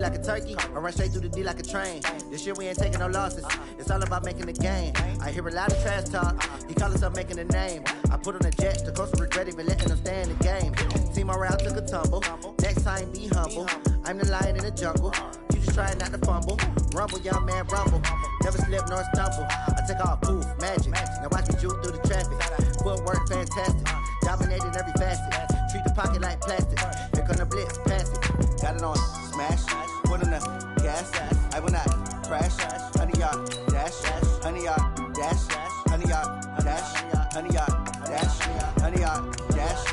Like a turkey, I run straight through the D like a train. This year we ain't taking no losses. It's all about making the game. I hear a lot of trash talk. He call himself making a name. I put on a jet, the coach regret even letting them stay in the game. Team around took a tumble. Next time be humble. I'm the lion in the jungle. You just trying not to fumble. Rumble, young man, rumble. Never slip nor stumble. I take off poof, magic. Now watch me juke through the traffic. Footwork fantastic. Dominating every facet. Treat the pocket like plastic. Here come the blitz, pass it. Got it on smash. Put in the gas. I will not crash. 100 yard dash. 100 yard dash. 100 yard dash. 100 yard dash. 100 yard dash.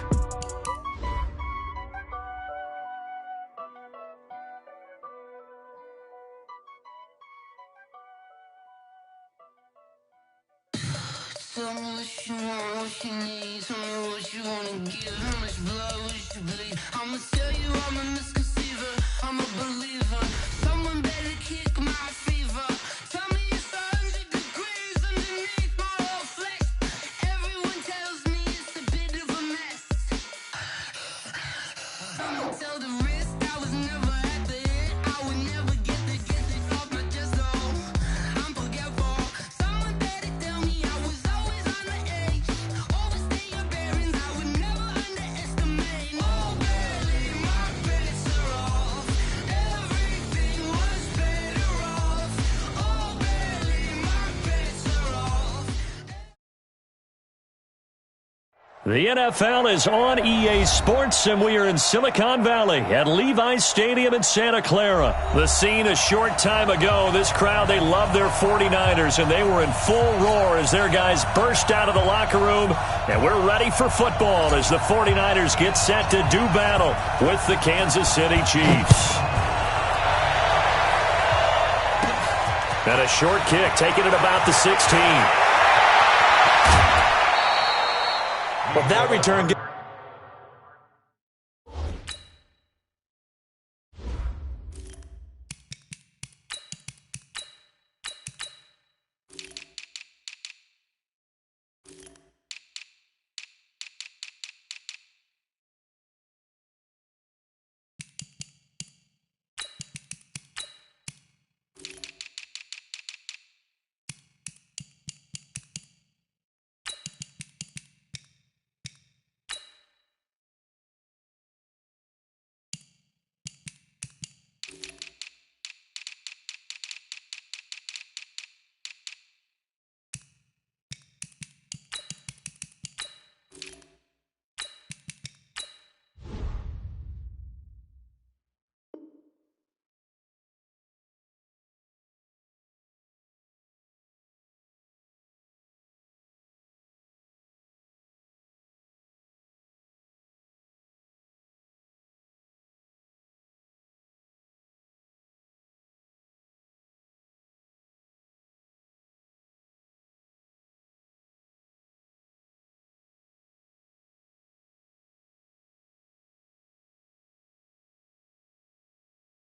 Tell me what you want, what you need. Tell me what you wanna give. How much blood would you bleed? I'ma tell you I'm a misconceiver. I'm a believer. Someone better kick my fever. Tell me it's 100 degrees underneath my whole flesh. Everyone tells me it's a bit of a mess. I'ma tell the risk I was never at the end. I would never get the off my chest, though. I'm forgetful. Someone better tell me I was always on the edge. Overstay your bearings, I would never underestimate. Oh, barely, my bets are off. Everything was better off. Oh, barely, my bets are off. The NFL is on EA Sports, and we are in Silicon Valley at Levi's Stadium in Santa Clara. The scene a short time ago, this crowd, they love their 49ers, and they were in full roar as their guys burst out of the locker room, and we're ready for football as the 49ers get set to do battle with the Kansas City Chiefs. And a short kick, taking it about the 16. But that return...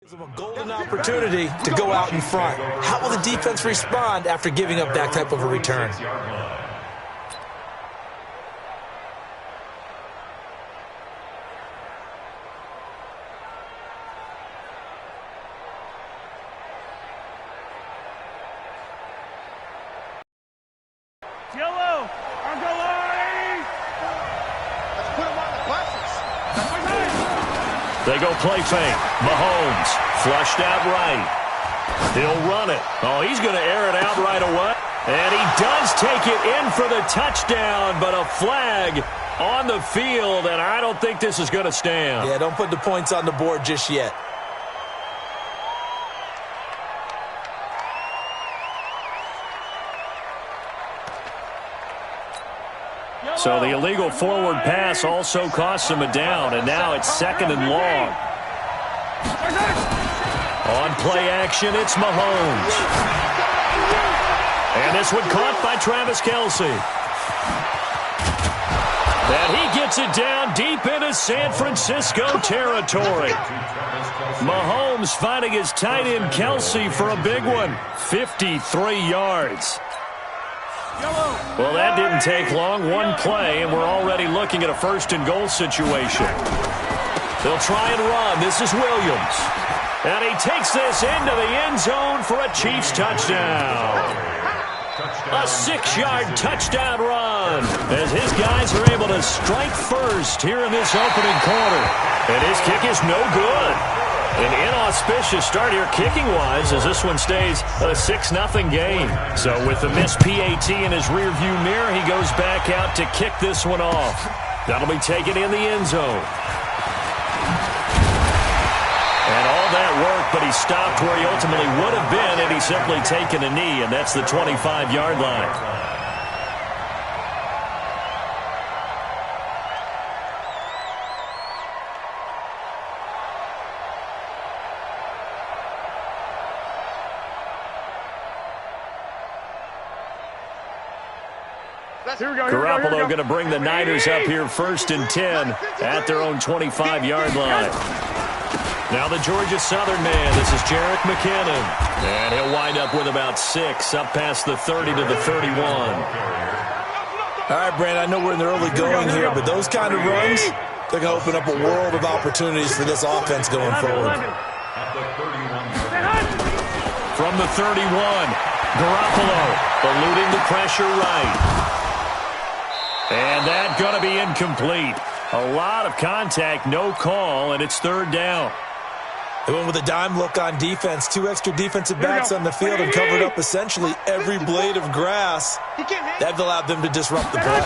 Gives them a golden opportunity to go out in front. How will the defense respond after giving up that type of a return? Yellow, underline. Let's put them on the buses. They go play fake. Mahomes flushed out right. He'll run it. Oh, he's going to air it out right away. And he does take it in for the touchdown, but a flag on the field, and I don't think this is going to stand. Yeah, don't put the points on the board just yet. So the illegal forward pass also costs him a down, and now it's 2nd and long. On play action, it's Mahomes. And this one caught by Travis Kelce. And he gets it down deep into San Francisco territory. Mahomes finding his tight end Kelce for a big one. 53 yards. Well, that didn't take long. One play, and we're already looking at a 1st and goal situation. They'll try and run. This is Williams. And he takes this into the end zone for a Chiefs touchdown. A 6-yard touchdown run as his guys are able to strike first here in this opening quarter. And his kick is no good. An inauspicious start here kicking-wise as this one stays a 6-0 game. So with the missed PAT in his rearview mirror, he goes back out to kick this one off. That'll be taken in the end zone. And all that work, but he stopped where he ultimately would have been had he simply taken a knee, and that's the 25-yard line. Garoppolo going to bring the Niners up here 1st and 10 at their own 25-yard line. Now the Georgia Southern man, this is Jerick McKinnon. And he'll wind up with about 6, up past the 30 to the 31. All right, Brandon, I know we're in the early going here, but those kind of runs, they're going to open up a world of opportunities for this offense going forward. From the 31, Garoppolo eluding the pressure right. And that's going to be incomplete. A lot of contact, no call, and it's 3rd down. They went with a dime look on defense. 2 extra defensive backs on the field and covered up essentially every blade of grass. That allowed them to disrupt the play.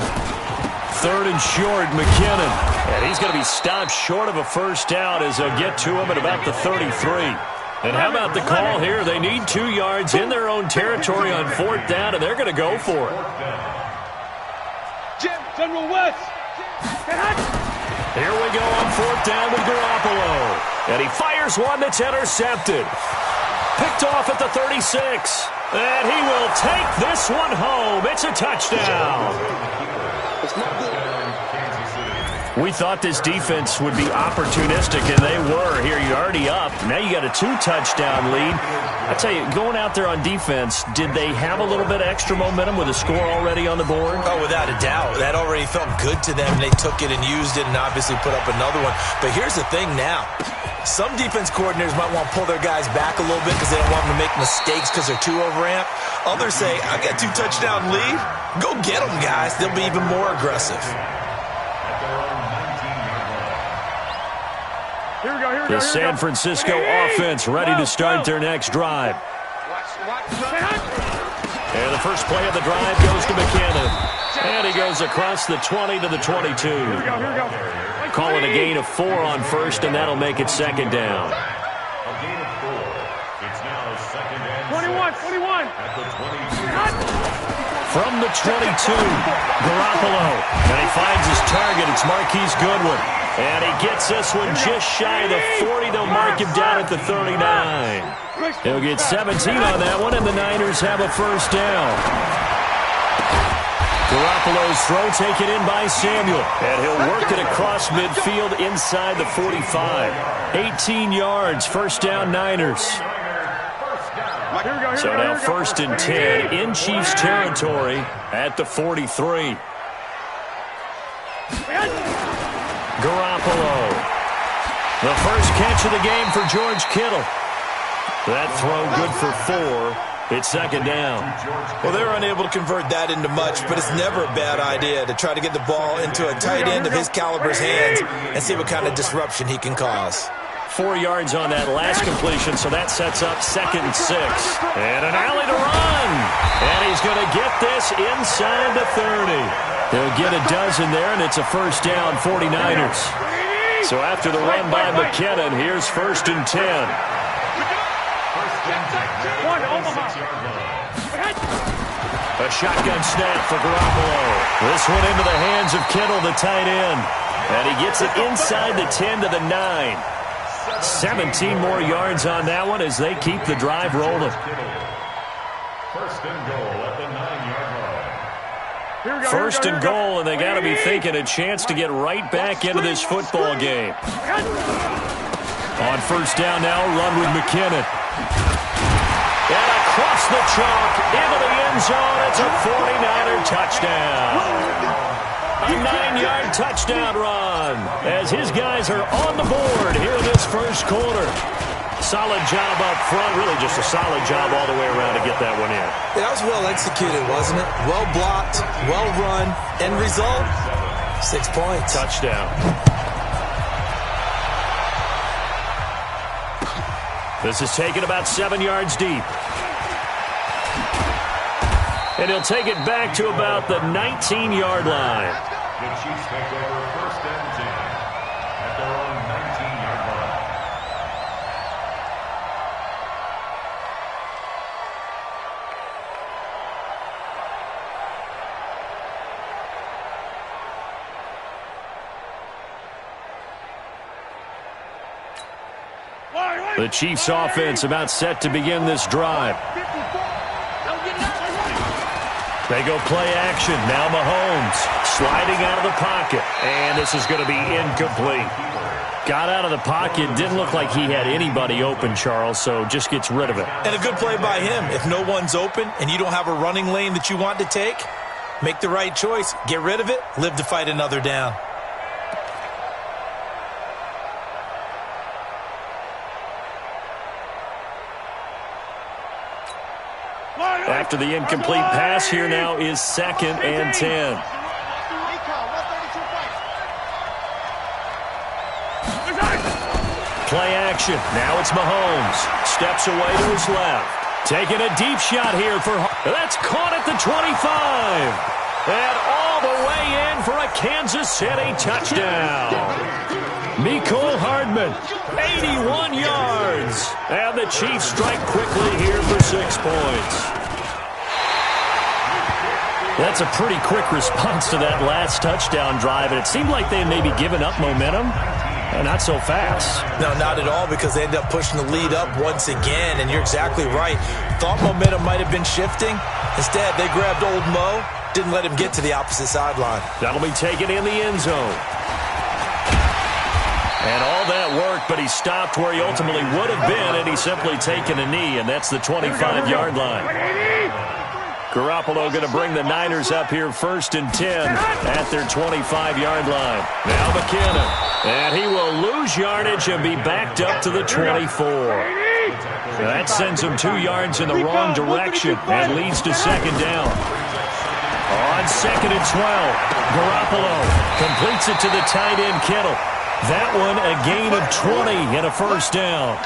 3rd and short, McKinnon. And he's going to be stopped short of a first down as they'll get to him at about the 33. And how about the call here? They need 2 yards in their own territory on 4th down, and they're going to go for it. General West. Here we go on 4th down with Garoppolo. And he fires one that's intercepted. Picked off at the 36. And he will take this one home. It's a touchdown. We thought this defense would be opportunistic, and they were. Here, you're already up. Now you got a 2-touchdown lead. I tell you, going out there on defense, did they have a little bit of extra momentum with a score already on the board? Oh, without a doubt. That already felt good to them. They took it and used it and obviously put up another one. But here's the thing now. Some defense coordinators might want to pull their guys back a little bit because they don't want them to make mistakes because they're too overamped. Others say, I got 2-touchdown lead. Go get them, guys. They'll be even more aggressive. The San Francisco offense ready to start their next drive. And the first play of the drive goes to McKinnon. And he goes across the 20 to the 22. Calling a gain of 4 on 1st, and that'll make it 2nd down. A gain of 4. It's now 2nd and 21. From the 22, Garoppolo. And he finds his target. It's Marquise Goodwin. And he gets this one just shy of the 40. They'll mark him down at the 39. He'll get 17 on that one, and the Niners have a first down. Garoppolo's throw taken in by Samuel. And he'll work it across midfield inside the 45. 18 yards, first down Niners. So now 1st and 10 in Chiefs territory at the 43. Garoppolo. The first catch of the game for George Kittle. That throw good for 4. It's 2nd down. Well, they were unable to convert that into much, but it's never a bad idea to try to get the ball into a tight end of his caliber's hands and see what kind of disruption he can cause. 4 yards on that last completion, so that sets up 2nd and 6. And an alley to run. And he's going to get this inside the 30. They'll get a dozen there, and it's a first down, 49ers. So after the run by McKinnon, here's 1st and 10. A shotgun snap for Garoppolo. This one into the hands of Kittle, the tight end. And he gets it inside the 10 to the 9. 17 more yards on that one as they keep the drive rolling. First and goal at the 9-yard line. First and goal, and they got to be thinking a chance to get right back into this football game. On first down now, run with McKinnon. And across the chalk, into the end zone, it's a 49er touchdown. A 9-yard touchdown run as his guys are on the board here in this first quarter. Solid job up front. Really just a solid job all the way around to get that one in. That was well executed, wasn't it? Well blocked, well run. End result, 6 points. Touchdown. This is taken about 7 yards deep. And he'll take it back to about the 19-yard line. The Chiefs take over 1st and 10 at their own 19-yard line. The Chiefs offense about set to begin this drive. They go play action. Now Mahomes sliding out of the pocket. And this is going to be incomplete. Got out of the pocket. Didn't look like he had anybody open, Charles, so just gets rid of it. And a good play by him. If no one's open and you don't have a running lane that you want to take, make the right choice. Get rid of it. Live to fight another down. After the incomplete pass, here now is 2nd and 10. Play action. Now it's Mahomes. Steps away to his left. Taking a deep shot here for... That's caught at the 25. And all the way in for a Kansas City touchdown. Mecole Hardman, 81 yards. And the Chiefs strike quickly here for 6 points. That's a pretty quick response to that last touchdown drive, and it seemed like they may be giving up momentum. Not so fast. No, not at all, because they end up pushing the lead up once again, and you're exactly right. Thought momentum might have been shifting. Instead, they grabbed old Mo, didn't let him get to the opposite sideline. That'll be taken in the end zone. And all that work, but he stopped where he ultimately would have been, and he's simply taken a knee, and that's the 25-yard line. Garoppolo going to bring the Niners up here 1st and 10 at their 25-yard line. Now McKinnon. And he will lose yardage and be backed up to the 24. That sends him 2 yards in the wrong direction and leads to 2nd down. On 2nd and 12, Garoppolo completes it to the tight end Kittle. That one a gain of 20 and a 1st down.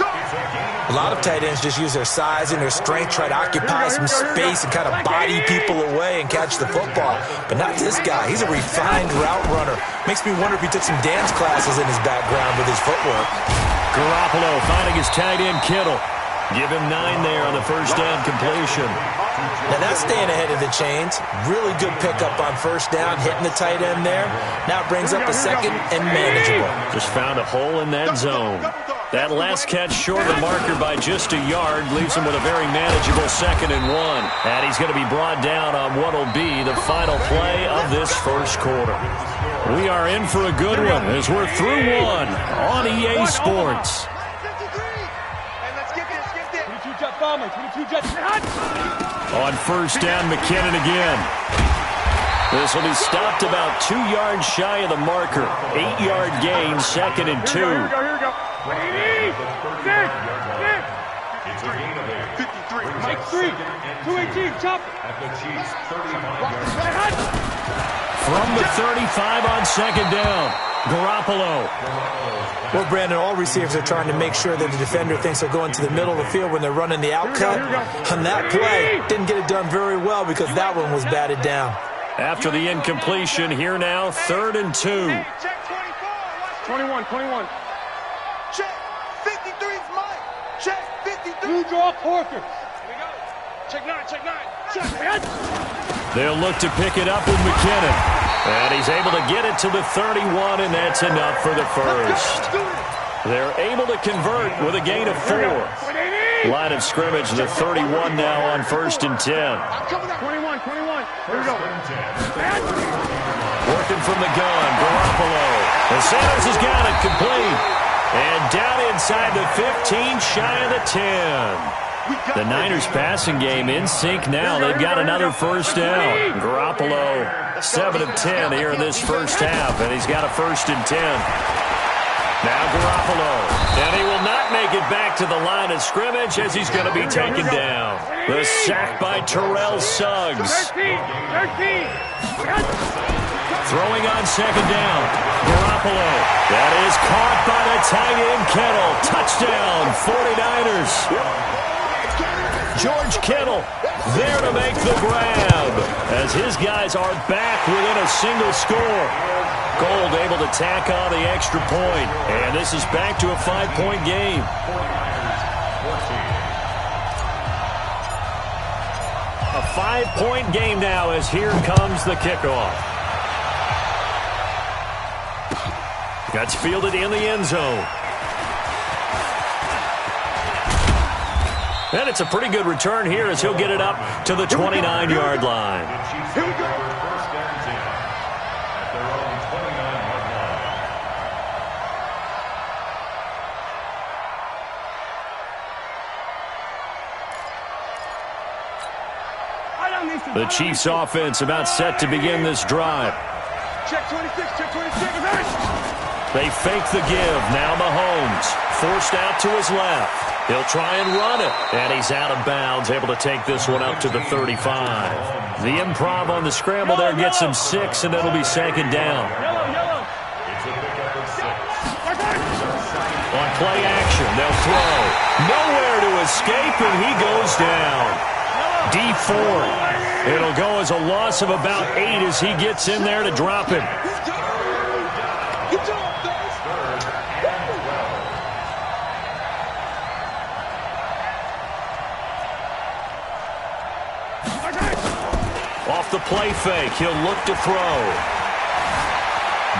A lot of tight ends just use their size and their strength, try to occupy some space and kind of body people away and catch the football. But not this guy. He's a refined route runner. Makes me wonder if he took some dance classes in his background with his footwork. Garoppolo finding his tight end Kittle. Give him 9 there on the 1st down completion. Now that's staying ahead of the chains. Really good pickup on 1st down, hitting the tight end there. Now it brings up a 2nd and manageable. Just found a hole in that zone. That last catch short of the marker by just a yard leaves him with a very manageable 2nd and 1. And he's going to be brought down on what will be the final play of this 1st quarter. We are in for a good one as we're through 1 on EA Sports. On 1st down, McKinnon again. This will be stopped about 2 yards shy of the marker. 8-yard gain, 2nd and 2. Here we go. 53. Mike 3. 218. Chop. From the 35 on 2nd down, Garoppolo. Well, Brandon, all receivers are trying to make sure that the defender thinks they're going to the middle of the field when they're running the out cut. On that play, didn't get it done very well because that one was batted down. After the incompletion, here now, 3rd and 2. Check 24. 21. Check 53's Mike. Check 53. Blue draw Corker. Here we go. Check 9. Check. They'll look to pick it up with McKinnon. And he's able to get it to the 31, and that's enough for the 1st. They're able to convert with a gain of 4. Line of scrimmage, the 31 now on 1st and 10. 21. Here we go. Working from the gun, Garoppolo. And Sanders has got it complete. And down inside the 15, shy of the 10. The Niners passing game in sync now. They've got another 1st down. Garoppolo, 7 of 10 here in this 1st half, and he's got a 1st and 10. Now Garoppolo. And he will not make it back to the line of scrimmage as he's going to be taken down. The sack by Terrell Suggs. 13. Throwing on second down. Garoppolo. That is caught by the tight end Kittle. Touchdown, 49ers. George Kittle there to make the grab as his guys are back within a single score. Gold able to tack on the extra point, and this is back to a 5-point game. A 5-point game now as here comes the kickoff. That's fielded in the end zone. And it's a pretty good return here as he'll get it up to the 29-yard line. Here we go. First and 10 at their own 29-yard line. The Chiefs offense about set to begin this drive. Check 26, check 26. They fake the give. Now Mahomes forced out to his left. He'll try and run it. And he's out of bounds, able to take this one up to the 35. The improv on the scramble there gets him 6, and it'll be second down. It's a pickup of 6. On play action, they'll throw. Nowhere to escape, and he goes down. D4. It'll go as a loss of about 8 as he gets in there to drop him. Off the play fake, he'll look to throw.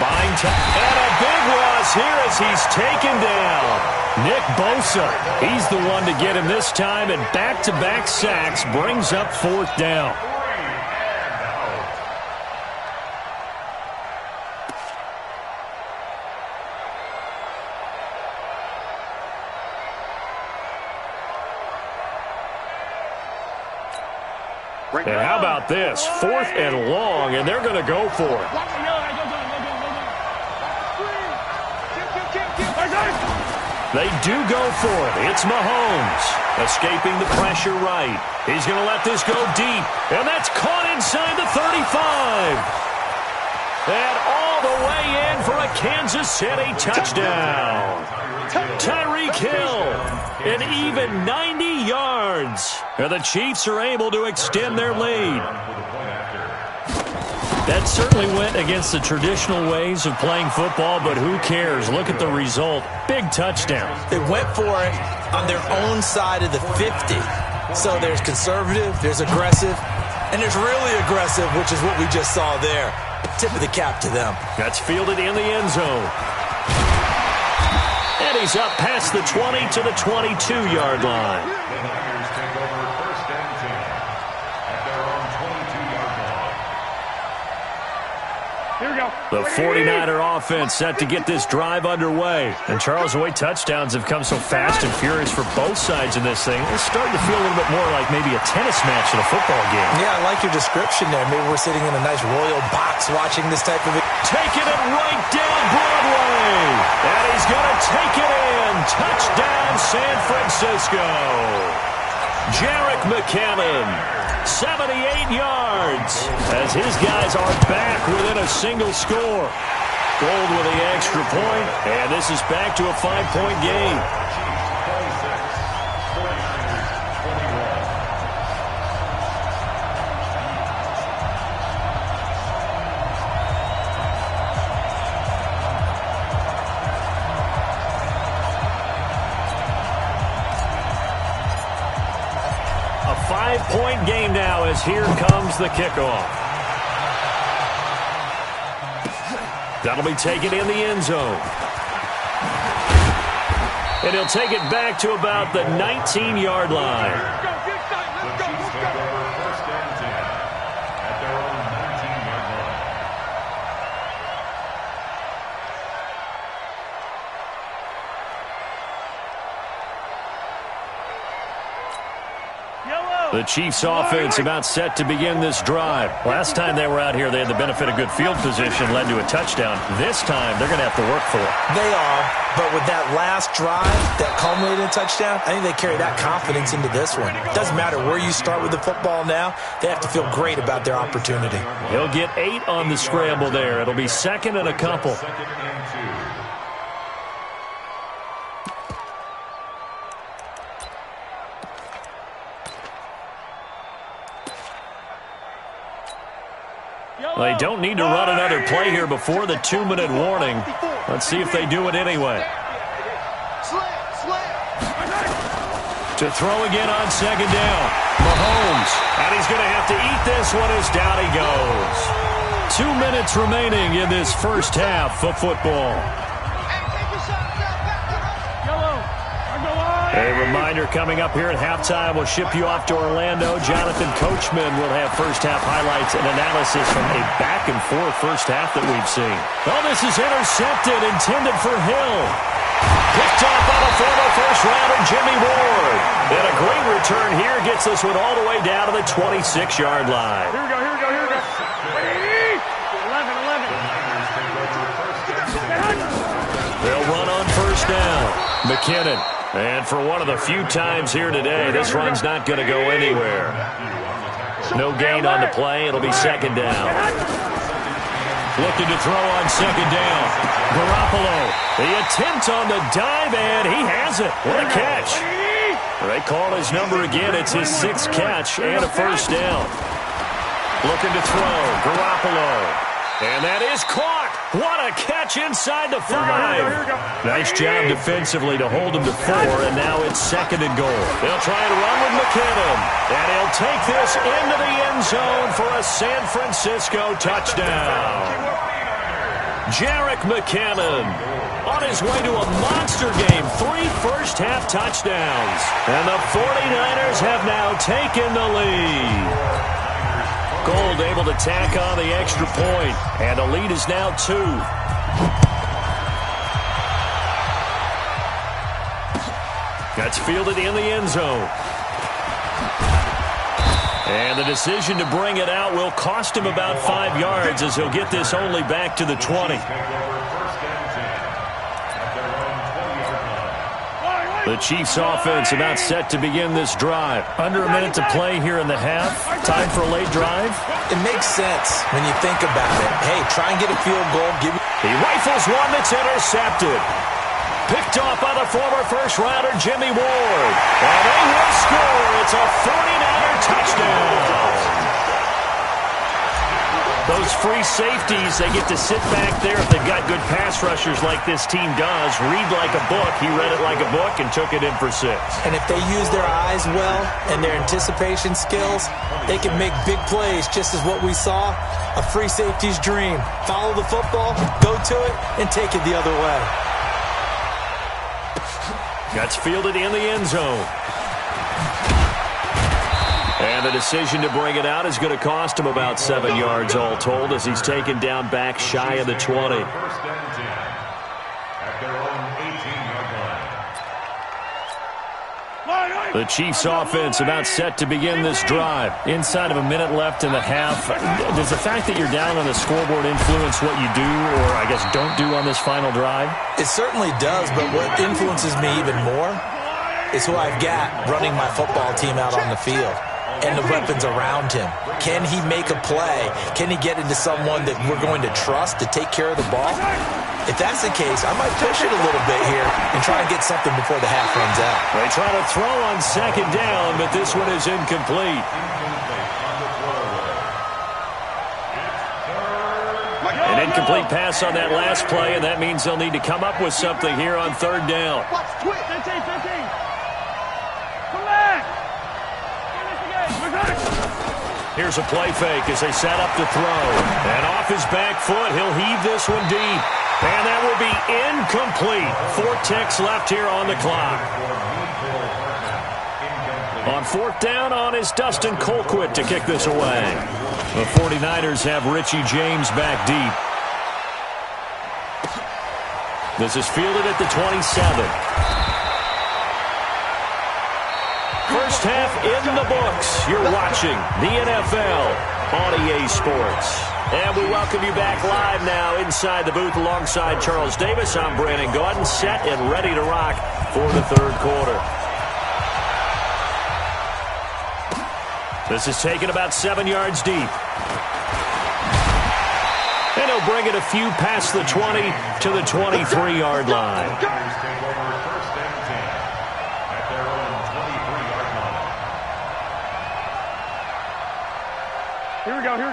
Buying time, and a big loss here as he's taken down. Nick Bosa, he's the one to get him this time, and back-to-back sacks brings up 4th down. And how about this? 4th and long, and they're going to go for it. They do go for it. It's Mahomes escaping the pressure right. He's going to let this go deep, and that's caught inside the 35. And all the way in for a Kansas City touchdown. Tyreek Hill, an even 90 yards. And the Chiefs are able to extend their lead. That certainly went against the traditional ways of playing football, but who cares? Look at the result. Big touchdown. They went for it on their own side of the 50. So there's conservative, there's aggressive, and there's really aggressive, which is what we just saw there. Tip of the cap to them. That's fielded in the end zone. And he's up past the 20 to the 22-yard line. The Niners take over first and 10 at their own 22-yard line. Here we go. The 49er offense set to get this drive underway. And Charles, the way touchdowns have come so fast and furious for both sides in this thing, it's starting to feel a little bit more like maybe a tennis match in a football game. Yeah, I like your description there. Maybe we're sitting in a nice royal box watching this type of... Taking it right down Broadway. And he's going to take it in. Touchdown, San Francisco. Jerick McKinnon, 78 yards, as his guys are back within a single score. Gold with the extra point, and this is back to a 5-point game. A 5-point game now as here comes the kickoff. That'll be taken in the end zone. And he'll take it back to about the 19-yard line. The Chiefs take over first and 10 at their own 19-yard line. Yellow. The Chiefs offense about set to begin this drive. Last time they were out here, they had the benefit of good field position, led to a touchdown. This time, they're going to have to work for it. They are, but with that last drive that culminated in a touchdown, I think they carry that confidence into this one. It doesn't matter where you start with the football now. They have to feel great about their opportunity. He'll get 8 on the scramble there. It'll be second and a couple. They don't need to run another play here before the 2-minute warning. Let's see if they do it anyway. To throw again on second down. Mahomes. And he's going to have to eat this one as down he goes. 2 minutes remaining in this first half of football. A reminder coming up here at halftime. We'll ship you off to Orlando. Jonathan Coachman will have first-half highlights and analysis from a back-and-forth first half that we've seen. Oh, this is intercepted, intended for Hill. Picked off by the former first-rounder Jimmy Ward. And a great return here gets this one all the way down to the 26-yard line. Here we go, here we go, here we go. 11. They'll run on first down. McKinnon. And for one of the few times here today, this run's not going to go anywhere. No gain on the play. It'll be second down. Looking to throw on second down. Garoppolo. The attempt on the dive, and he has it. What a catch. They call his number again. It's his 6th catch and a first down. Looking to throw. Garoppolo. And that is caught. What a catch inside the 5. Nice job defensively to hold him to 4, and now it's second and goal. They'll try and run with McKinnon, and he'll take this into the end zone for a San Francisco touchdown. Jerick McKinnon on his way to a monster game, 3 first-half touchdowns. And the 49ers have now taken the lead. Gold able to tack on the extra point, and the lead is now 2. That's fielded in the end zone. And the decision to bring it out will cost him about 5 yards as he'll get this only back to the 20. The Chiefs offense about set to begin this drive. Under a minute to play here in the half. Time for a late drive. It makes sense when you think about it. Hey, try and get a field goal. He rifles one that's intercepted. Picked off by the former first-rounder Jimmy Ward. And they will score. It's a 49er touchdown. Those free safeties, they get to sit back there if they've got good pass rushers like this team does. Read like a book. He read it like a book and took it in for 6. And if they use their eyes well and their anticipation skills, they can make big plays, just as what we saw. A free safety's dream. Follow the football, go to it, and take it the other way. That's fielded in the end zone. And the decision to bring it out is going to cost him about 7 yards all told as he's taken down back shy of the 20. The Chiefs offense about set to begin this drive. Inside of a minute left in the half. Does the fact that you're down on the scoreboard influence what you do or, I guess, don't do on this final drive? It certainly does, but what influences me even more is who I've got running my football team out on the field and the weapons around him. Can he make a play? Can he get into someone that we're going to trust to take care of the ball? If that's the case, I might push it a little bit here and try and get something before the half runs out. They try to throw on second down, but this one is incomplete. An incomplete pass on that last play, and that means they'll need to come up with something here on third down. 15. Come back. Here's a play fake as they set up to throw. And off his back foot, he'll heave this one deep. And that will be incomplete. 4 ticks left here on the clock. On fourth down on is Dustin Colquitt to kick this away. The 49ers have Richie James back deep. This is fielded at the 27. First half in the books. You're watching the NFL on EA Sports. And we welcome you back live now inside the booth alongside Charles Davis. I'm Brandon Gordon, set and ready to rock for the third quarter. This is taken about 7 yards deep. And he'll bring it a few past the 20 to the 23-yard line.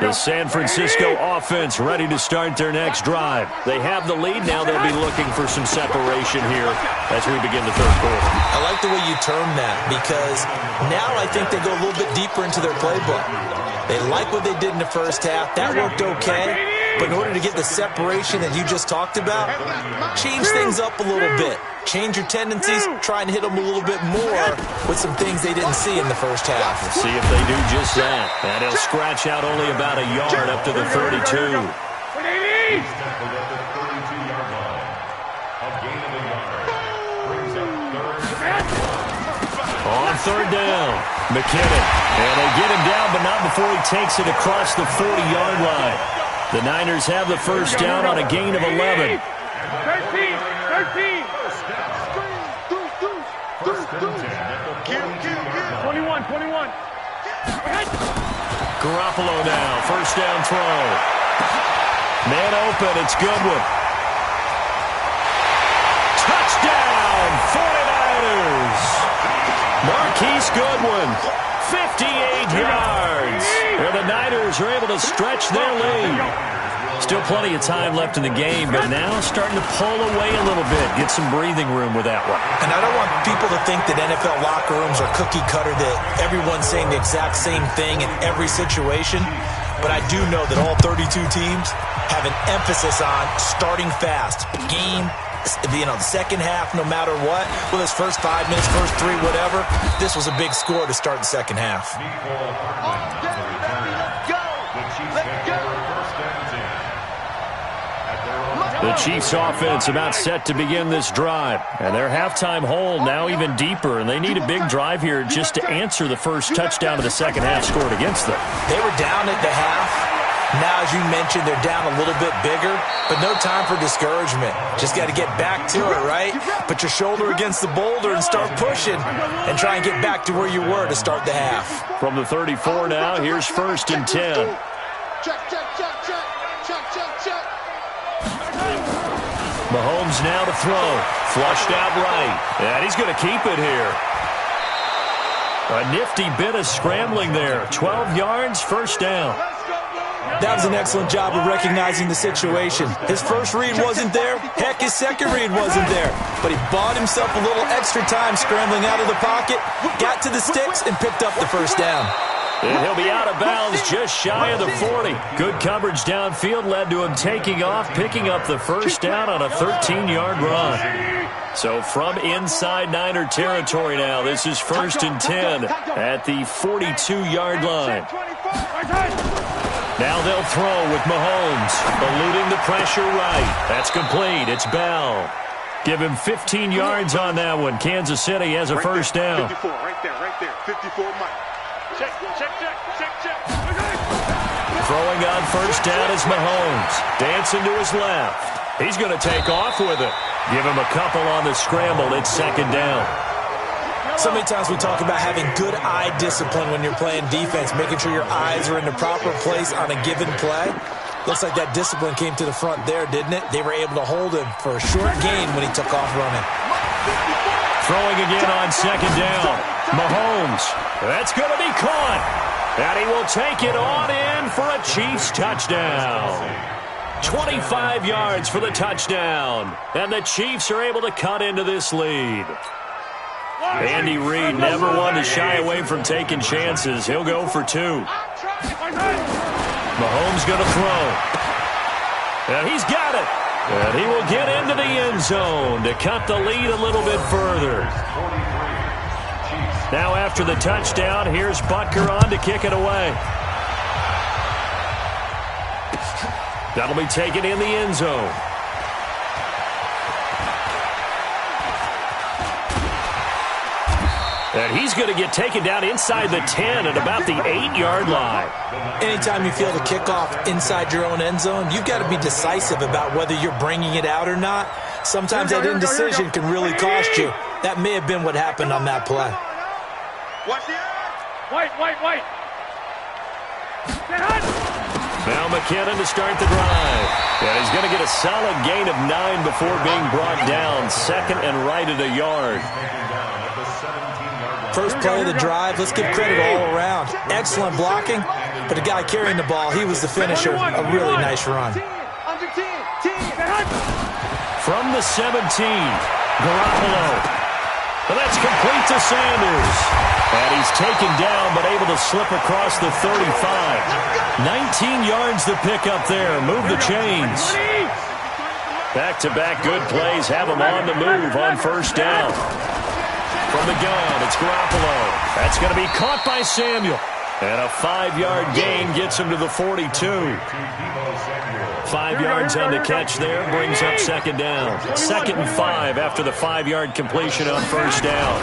The San Francisco offense ready to start their next drive. They have the lead. Now they'll be looking for some separation here as we begin the third quarter. I like the way you term that because now I think they go a little bit deeper into their playbook. They like what they did in the first half. That worked okay. But in order to get the separation that you just talked about, change things up a little bit. Change your tendencies, try and hit them a little bit more with some things they didn't see in the first half. We'll see if they do just that. And he'll scratch out only about a yard up to the 32. On third down, McKinnon. And they get him down, but not before he takes it across the 40-yard line. The Niners have the first down on a gain of 11. 13. 21. Garoppolo now, first down throw. Man open, it's Goodwin. Touchdown, 49ers. Marquise Goodwin, 58 yards. Where the Niners are able to stretch their lead. Still plenty of time left in the game, but now starting to pull away a little bit. Get some breathing room with that one. And I don't want people to think that NFL locker rooms are cookie cutter, that everyone's saying the exact same thing in every situation. But I do know that all 32 teams have an emphasis on starting fast. Game, the second half, no matter what, whether it's first 5 minutes, first 3, whatever, this was a big score to start the second half. The Chiefs offense about set to begin this drive. And their halftime hole now even deeper. And they need a big drive here just to answer the first touchdown of the second half scored against them. They were down at the half. Now, as you mentioned, they're down a little bit bigger. But no time for discouragement. Just got to get back to it, right? Put your shoulder against the boulder and start pushing. And try and get back to where you were to start the half. From the 34 now, here's first and 10. Check. Mahomes now to throw. Flushed out right. And he's going to keep it here. A nifty bit of scrambling there. 12 yards, first down. That was an excellent job of recognizing the situation. His first read wasn't there. Heck, his second read wasn't there. But he bought himself a little extra time scrambling out of the pocket, got to the sticks, and picked up the first down. And he'll be out of bounds just shy of the 40. Good coverage downfield led to him taking off, picking up the first down on a 13-yard run. So from inside Niner territory now, this is first and 10 at the 42-yard line. Now they'll throw with Mahomes, eluding the pressure right. That's complete. It's Bell. Give him 15 yards on that one. Kansas City has a first down. 54, right there. 54, Mike. Check. Throwing on first down is Mahomes. Dancing to his left. He's going to take off with it. Give him a couple on the scramble. It's second down. So many times we talk about having good eye discipline when you're playing defense, making sure your eyes are in the proper place on a given play. Looks like that discipline came to the front there, didn't it? They were able to hold him for a short gain when he took off running. Throwing again on second down. Mahomes. That's going to be caught. And he will take it on in for a Chiefs touchdown. 25 yards for the touchdown. And the Chiefs are able to cut into this lead. Andy Reid never one to shy away from taking chances. He'll go for 2. Mahomes going to throw. And he's got it. And he will get into the end zone to cut the lead a little bit further. Now after the touchdown, here's Butker on to kick it away. That'll be taken in the end zone. And he's going to get taken down inside the 10 at about the 8-yard line. Anytime you feel the kickoff inside your own end zone, you've got to be decisive about whether you're bringing it out or not. Sometimes that indecision can really cost you. That may have been what happened on that play. Watch the White. Now McKinnon to start the drive. And he's going to get a solid gain of 9 before being brought down. Second and right at a yard. First play of the drive, let's give credit all around. Excellent blocking, but the guy carrying the ball, he was the finisher. A really nice run. From the 17, Garoppolo. And that's complete to Sanders. And he's taken down, but able to slip across the 35. 19 yards to pick up there. Move the chains. Back-to-back good plays have him on the move on first down. From the gun, it's Garoppolo. That's going to be caught by Samuel. And a 5-yard gain gets him to the 42. 5 yards on the catch there, brings up second down. 2nd and 5 after the 5-yard completion on first down.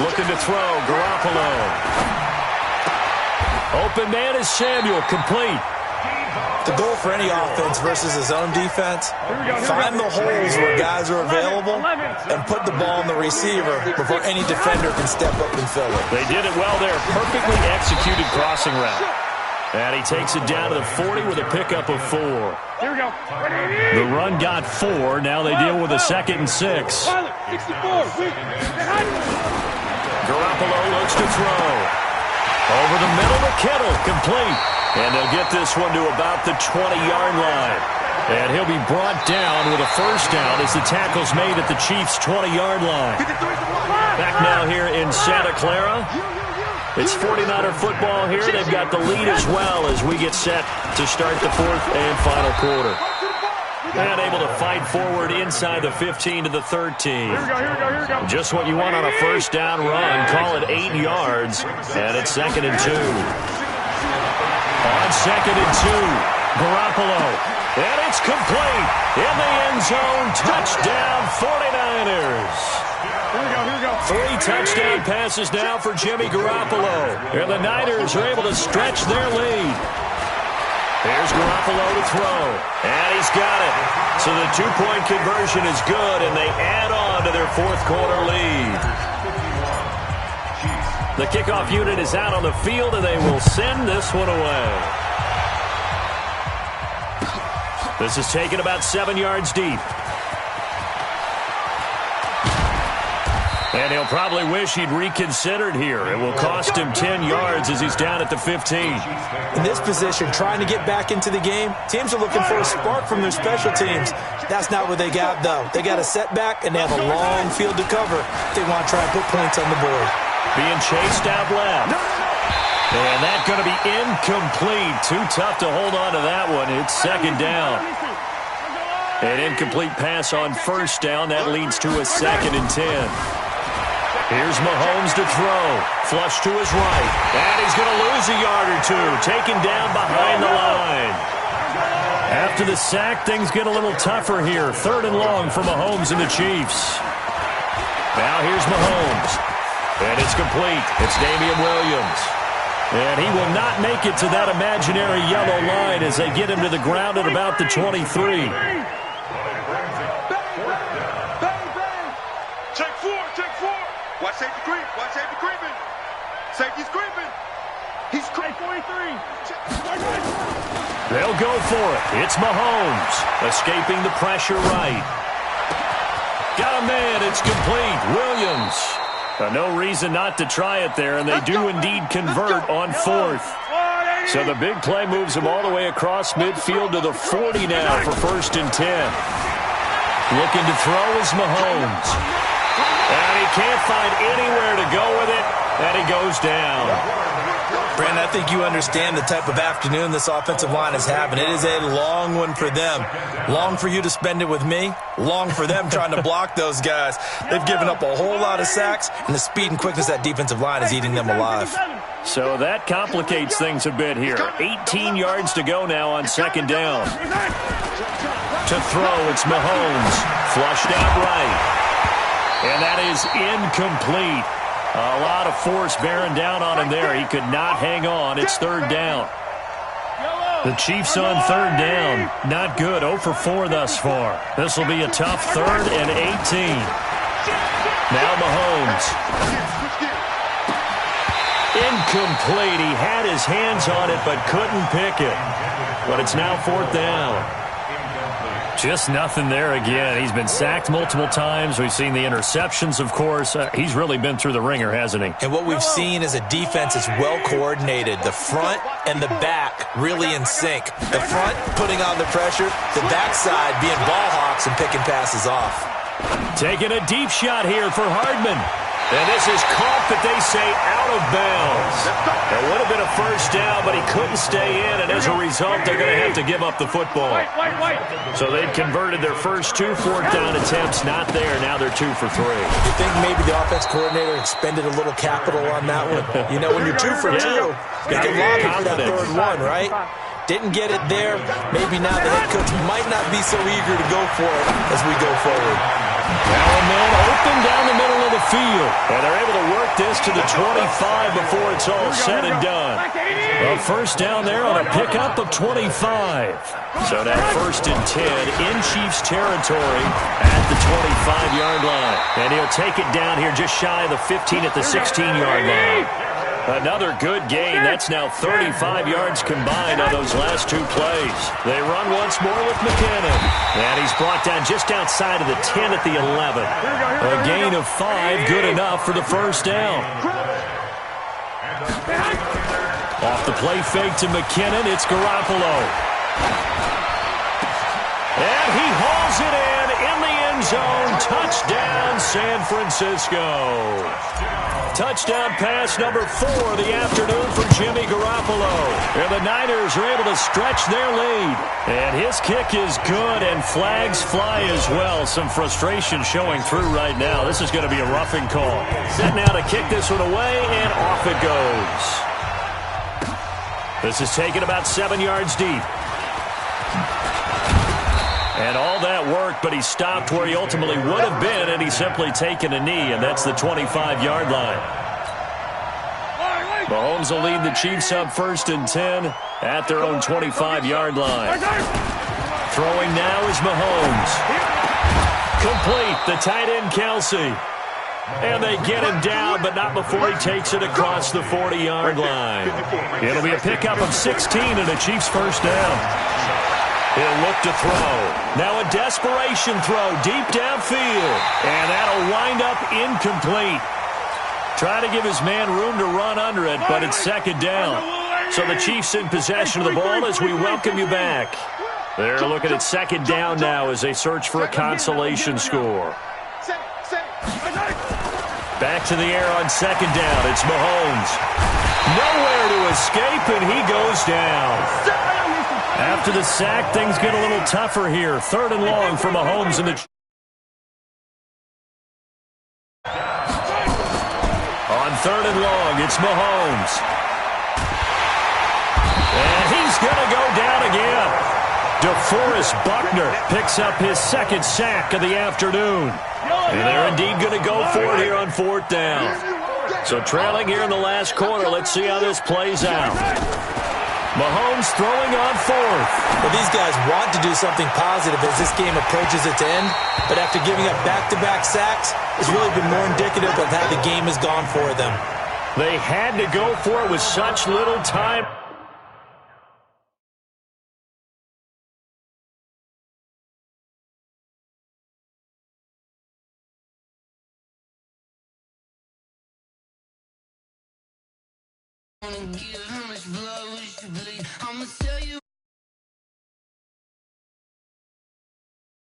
Looking to throw, Garoppolo. Open man is Samuel, complete. The goal for any offense versus his own defense, find the holes where guys are available and put the ball on the receiver before any defender can step up and fill it. They did it well there. Perfectly executed crossing route. And he takes it down to the 40 with a pickup of 4. Here we go. The run got 4. Now they deal with a 2nd and 6. 64. Garoppolo looks to throw. Over the middle to Kittle, complete. And they'll get this one to about the 20-yard line. And he'll be brought down with a first down as the tackle's made at the Chiefs' 20-yard line. Back now here in Santa Clara. It's 49er football here. They've got the lead as well as we get set to start the 4th and final quarter. And able to fight forward inside the 15 to the 13. Just what you want on a first down run. Call it 8 yards. And it's 2nd and 2. On 2nd and 2, Garoppolo. And it's complete. In the end zone. Touchdown 49ers. Here we go. 3 touchdown passes now for Jimmy Garoppolo. And the Niners are able to stretch their lead. Here's Garoppolo to throw. And he's got it. So the 2-point conversion is good, and they add on to their 4th quarter lead. The kickoff unit is out on the field, and they will send this one away. This is taken about 7 yards deep. And he'll probably wish he'd reconsidered here. It will cost him 10 yards as he's down at the 15. In this position, trying to get back into the game, teams are looking for a spark from their special teams. That's not what they got, though. They got a setback, and they have a long field to cover if they want to try and put points on the board. Being chased out left. And that's going to be incomplete. Too tough to hold on to that one. It's 2nd down. An incomplete pass on first down. That leads to a 2nd and 10. Here's Mahomes to throw. Flush to his right. And he's going to lose a yard or 2. Taken down behind the line. After the sack, things get a little tougher here. 3rd and long for Mahomes and the Chiefs. Now here's Mahomes. And it's complete. It's Damian Williams. And he will not make it to that imaginary yellow line as they get him to the ground at about the 23. Check 4. Watch safety creep. Safety's creeping. He's creeping. 43. They'll go for it. It's Mahomes. Escaping the pressure right. Got a man. It's complete. Williams. No reason not to try it there, and they do indeed convert on 4th. So the big play moves him all the way across midfield to the 40 now for 1st and 10. Looking to throw is Mahomes. And he can't find anywhere to go with it, and he goes down. Brandon, I think you understand the type of afternoon this offensive line is having. It is a long one for them. Long for you to spend it with me. Long for them trying to block those guys. They've given up a whole lot of sacks, and the speed and quickness of that defensive line is eating them alive. So that complicates things a bit here. 18 yards to go now on 2nd down. To throw, it's Mahomes. Flushed out right. And that is incomplete. A lot of force bearing down on him there. He could not hang on. It's third down. The Chiefs on third down. Not good. 0 for 4 thus far. This will be a tough 3rd and 18. Now Mahomes. Incomplete. He had his hands on it but couldn't pick it. But it's now 4th down. Just nothing there again. He's been sacked multiple times. We've seen the interceptions, of course. He's really been through the ringer, hasn't he? And what we've seen is a defense that's well coordinated. The front and the back really in sync. The front putting on the pressure, the backside being ball hawks and picking passes off. Taking a deep shot here for Hardman. And this is caught, but they say out of bounds. It would have been a first down, but he couldn't stay in, and as a result, they're going to have to give up the football. So they've converted their first 2 4th down attempts. Not there. Now they're 2 for 3. You think maybe the offense coordinator expended a little capital on that one? You know, when you're 2 for 2, you can lobby for that 3rd one, right? Didn't get it there. Maybe now the head coach might not be so eager to go for it as we go forward. Now a man open down the middle of the field. And they're able to work this to the 25 before it's all said and done. A first down there on a pickup of 25. So now 1st and 10 in Chiefs territory at the 25-yard line. And he'll take it down here just shy of the 15 at the 16-yard line. Another good gain. That's now 35 yards combined on those last 2 plays. They run once more with McKinnon. And he's brought down just outside of the 10 at the 11. A gain of 5, good enough for the first down. Off the play fake to McKinnon, it's Garoppolo. And he hauls it in the end zone. Touchdown, San Francisco. Touchdown pass number 4 of the afternoon for Jimmy Garoppolo. And the Niners are able to stretch their lead. And his kick is good, and flags fly as well. Some frustration showing through right now. This is going to be a roughing call. Set now to kick this one away, and off it goes. This is taken about 7 yards deep. And all that worked, but he stopped where he ultimately would have been, and he's simply taken a knee, and that's the 25-yard line. Mahomes will lead the Chiefs up 1st and 10 at their own 25-yard line. Throwing now is Mahomes. Complete, the tight end Kelsey. And they get him down, but not before he takes it across the 40-yard line. It'll be a pickup of 16 and a Chiefs first down. He'll look to throw. Now a desperation throw deep downfield. And that'll wind up incomplete. Trying to give his man room to run under it, but it's 2nd down. So the Chiefs in possession of the ball as we welcome you back. They're looking at 2nd down now as they search for a consolation score. Back to the air on 2nd down. It's Mahomes. Nowhere to escape, and he goes down. After the sack, things get a little tougher here. 3rd and long for Mahomes and the on 3rd and long, it's Mahomes. And he's going to go down again. DeForest Buckner picks up his 2nd sack of the afternoon. And they're indeed going to go for it here on 4th down. So trailing here in the last quarter, let's see how this plays out. Mahomes throwing on 4th. Well, these guys want to do something positive as this game approaches its end, but after giving up back-to-back sacks, it's really been more indicative of how the game has gone for them. They had to go for it with such little time. Give how much blood we should bleed. I'ma tell you.